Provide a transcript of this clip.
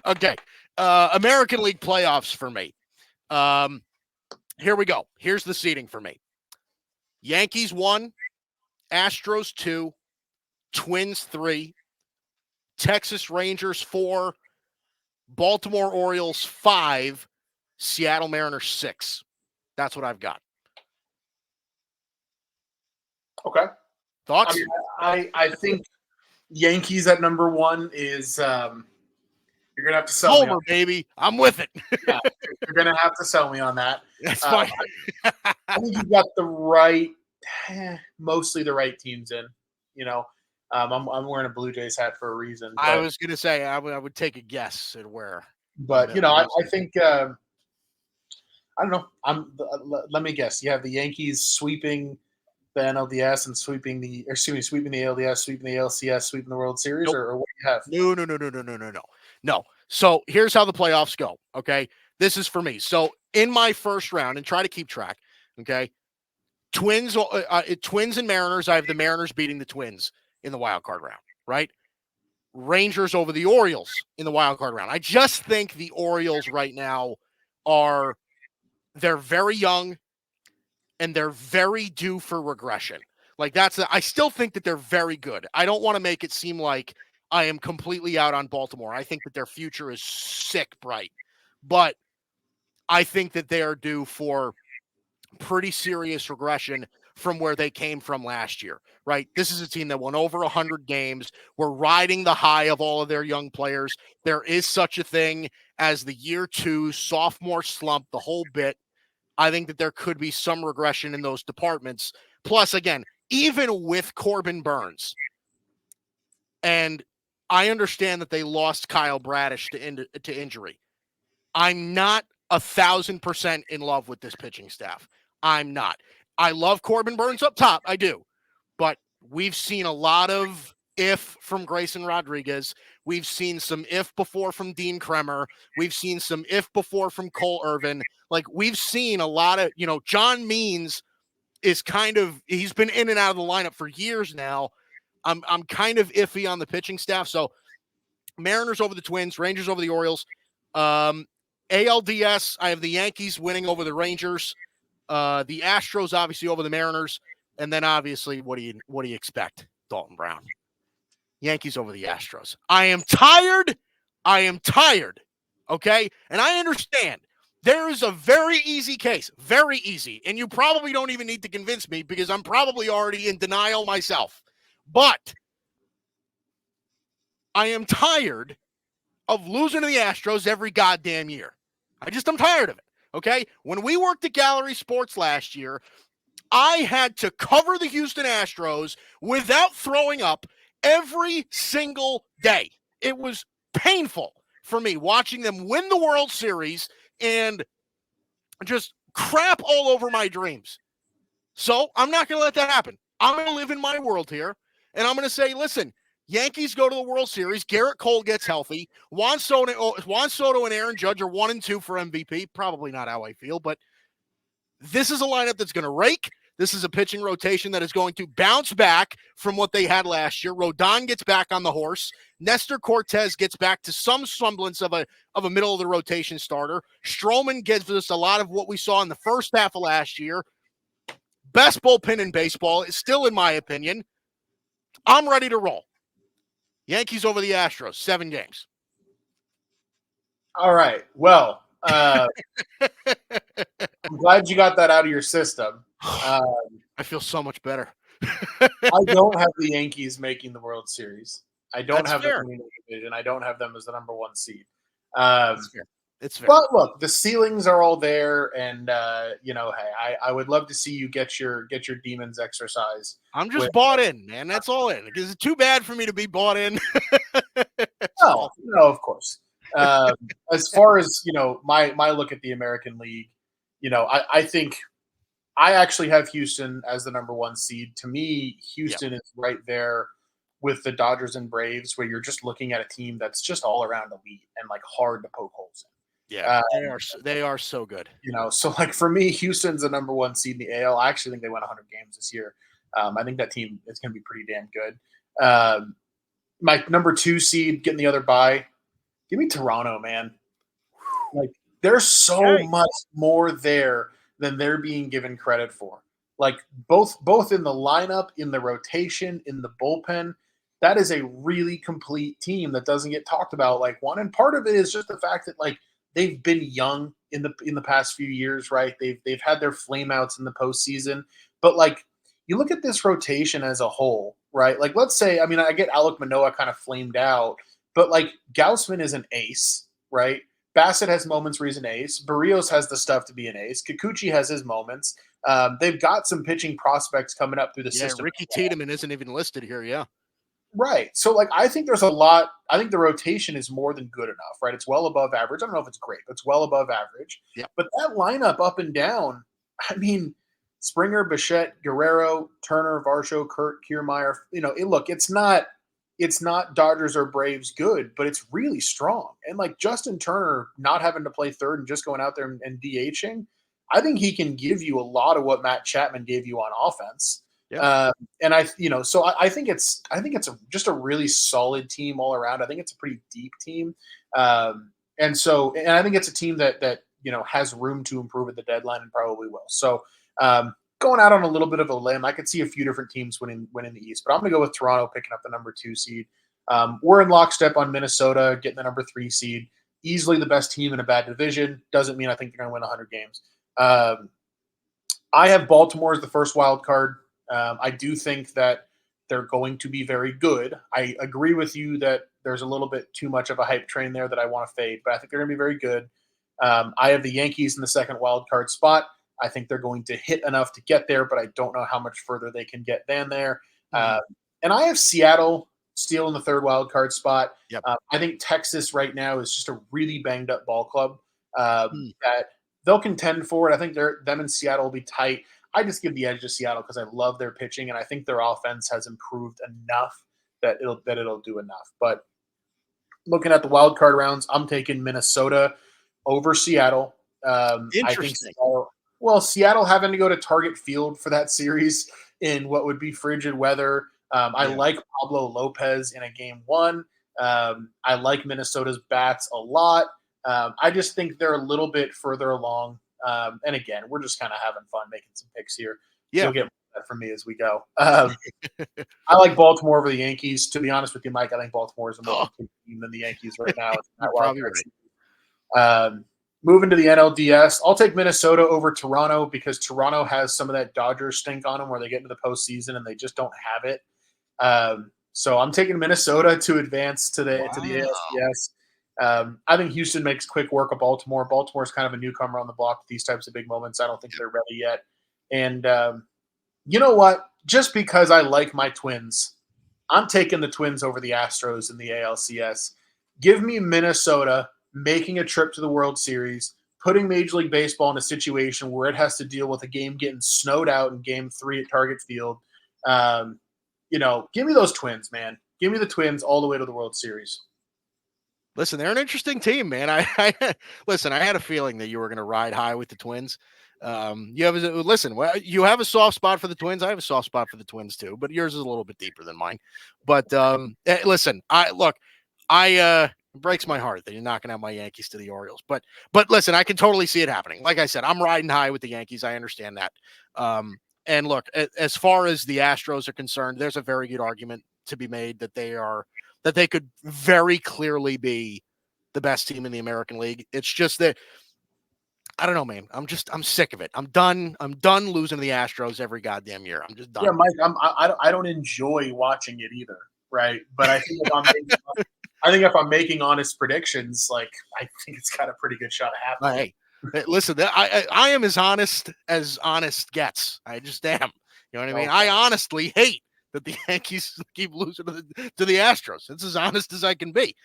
Okay. American League playoffs for me. Here we go. Here's the seeding for me. Yankees 1, Astros 2, Twins 3, Texas Rangers 4, Baltimore Orioles 5, Seattle Mariners 6. That's what I've got. Okay. Thoughts? I think Yankees at number 1 is you're gonna have to sell Homer, me on baby. I'm with it. Yeah, you're gonna have to sell me on that. That's fine. I think you've got the right, mostly the right teams in. You know, I'm wearing a Blue Jays hat for a reason. I was gonna say I would take a guess at where. But I think I don't know. Let me guess. You have the Yankees sweeping the NLDS and sweeping the ALDS, sweeping the ALCS, sweeping the World Series, Nope. or what do you have? No. So here's how the playoffs go. Okay, this is for me. So in my first round, and try to keep track. Okay, Twins and Mariners. I have the Mariners beating the Twins in the wild card round. Right. Rangers over the Orioles in the wild card round. I just think the Orioles right now they're very young and they're very due for regression. Like I still think that they're very good. I don't want to make it seem like I am completely out on Baltimore. I think that their future is sick bright, but I think that they are due for pretty serious regression from where they came from last year, right? This is a team that won over 100 games. We're riding the high of all of their young players. There is such a thing as the year 2 sophomore slump, the whole bit. I think that there could be some regression in those departments. Plus, again, even with Corbin Burns, and I understand that they lost Kyle Bradish to injury. I'm not 1,000% in love with this pitching staff. I'm not. I love Corbin Burns up top. I do. But we've seen a lot of if from Grayson Rodriguez. We've seen some if before from Dean Kremer. We've seen some if before from Cole Irvin. Like, we've seen a lot of, John Means is he's been in and out of the lineup for years now. I'm kind of iffy on the pitching staff. So Mariners over the Twins, Rangers over the Orioles. ALDS, I have the Yankees winning over the Rangers. The Astros obviously over the Mariners. And then obviously, what do you expect? Dalton Brown. Yankees over the Astros. I am tired. Okay? And I understand. There is a very easy case. Very easy. And you probably don't even need to convince me because I'm probably already in denial myself. But I am tired of losing to the Astros every goddamn year. I'm tired of it. Okay? When we worked at Gallery Sports last year, I had to cover the Houston Astros without throwing up every single day. It was painful for me watching them win the World Series and just crap all over my dreams. So I'm not going to let that happen. I'm going to live in my world here, and I'm going to say, listen, Yankees go to the World Series. Garrett Cole gets healthy. Juan Soto and Aaron Judge are 1 and 2 for MVP. Probably not how I feel, but this is a lineup that's going to rake. This is a pitching rotation that is going to bounce back from what they had last year. Rodon gets back on the horse. Nestor Cortez gets back to some semblance of a middle of the rotation starter. Stroman gives us a lot of what we saw in the first half of last year. Best bullpen in baseball is still, in my opinion. I'm ready to roll. Yankees over the Astros, 7 games. All right. Well, I'm glad you got that out of your system. I feel so much better. I don't have the Yankees making the World Series. I don't That's have fair. them in the division. I don't have them as the number 1 seed. It's fair. But look, the ceilings are all there, and hey, I would love to see you get your demons exercise. I'm just bought in, man. That's all in. Because it's too bad for me to be bought in. No, of course. As far as my look at the American League, I think I actually have Houston as the number 1 seed. To me, Houston is right there with the Dodgers and Braves, where you're just looking at a team that's just all around elite and like hard to poke holes in. Yeah, they are so good. So like for me, Houston's the number 1 seed in the AL. I actually think they won 100 games this year. I think that team is going to be pretty damn good. My number 2 seed getting the other bye. Give me Toronto, man. Like, there's so much more there than they're being given credit for. Like, both in the lineup, in the rotation, in the bullpen, that is a really complete team that doesn't get talked about like one. And part of it is just the fact that like they've been young in the past few years, right? They've had their flameouts in the postseason, but like you look at this rotation as a whole, right? Like, let's say, I mean, I get Alek Manoah kind of flamed out, but like Gaussman is an ace, right? Bassett has moments where he's an ace. Barrios has the stuff to be an ace. Kikuchi has his moments. They've got some pitching prospects coming up through the system. Ricky Tiedemann isn't even listed here. Yeah. Right. So, like, I think there's a lot. I think the rotation is more than good enough, right? It's well above average. I don't know if it's great, but it's well above average. Yeah. But that lineup up and down, I mean, Springer, Bichette, Guerrero, Turner, Varsho, Kurt, Kiermaier, it's not Dodgers or Braves good, but it's really strong. And like Justin Turner not having to play third and just going out there and DHing, I think he can give you a lot of what Matt Chapman gave you on offense. Yeah. And I think it's just a really solid team all around. I think it's a pretty deep team. And I think it's a team that has room to improve at the deadline and probably will. So going out on a little bit of a limb, I could see a few different teams winning the East, but I'm going to go with Toronto picking up the number 2 seed. We're in lockstep on Minnesota getting the number 3 seed. Easily the best team in a bad division. Doesn't mean I think they're going to win 100 games. I have Baltimore as the first wild card. I do think that they're going to be very good. I agree with you that there's a little bit too much of a hype train there that I want to fade, but I think they're going to be very good. I have the Yankees in the second wild card spot. I think they're going to hit enough to get there, but I don't know how much further they can get than there. And I have Seattle still in the third wild card spot. Yep. I think Texas right now is just a really banged up ball club that they'll contend for it. I think them and Seattle will be tight. I just give the edge to Seattle because I love their pitching, and I think their offense has improved enough that it'll do enough. But looking at the wild card rounds, I'm taking Minnesota over Seattle. Interesting. Seattle having to go to Target Field for that series in what would be frigid weather. I like Pablo Lopez in a game 1. I like Minnesota's bats a lot. I just think they're a little bit further along. And again, we're just kind of having fun making some picks here. Yeah. You'll get that from me as we go. I like Baltimore over the Yankees. To be honest with you, Mike, I think Baltimore is a more complete team than the Yankees right now. You're probably right. Moving to the NLDS, I'll take Minnesota over Toronto because Toronto has some of that Dodgers stink on them where they get into the postseason and they just don't have it. So I'm taking Minnesota to advance to the ALCS. I think Houston makes quick work of Baltimore. Baltimore's kind of a newcomer on the block with these types of big moments. I don't think they're ready yet. And you know what? Just because I like my Twins, I'm taking the Twins over the Astros in the ALCS. Give me Minnesota making a trip to the World Series, putting Major League Baseball in a situation where it has to deal with a game getting snowed out in Game 3 at Target Field. Give me those Twins, man. Give me the Twins all the way to the World Series. Listen, they're an interesting team, man. I had a feeling that you were going to ride high with the Twins. You have a soft spot for the Twins. I have a soft spot for the Twins too, but yours is a little bit deeper than mine. But listen, it breaks my heart that you're knocking out my Yankees to the Orioles. But listen, I can totally see it happening. Like I said, I'm riding high with the Yankees. I understand that. And look, as far as the Astros are concerned, there's a very good argument to be made that they could very clearly be the best team in the American League. It's just that I don't know, man. I'm sick of it. I'm done losing to the Astros every goddamn year. I'm just done. Yeah, Mike, I don't enjoy watching it either, right? But I think if I'm making honest predictions, like I think it's got a pretty good shot of happening. Hey, listen, I am as honest gets. I just am. You know what I mean? I honestly hate that the Yankees keep losing to the Astros. It's as honest as I can be.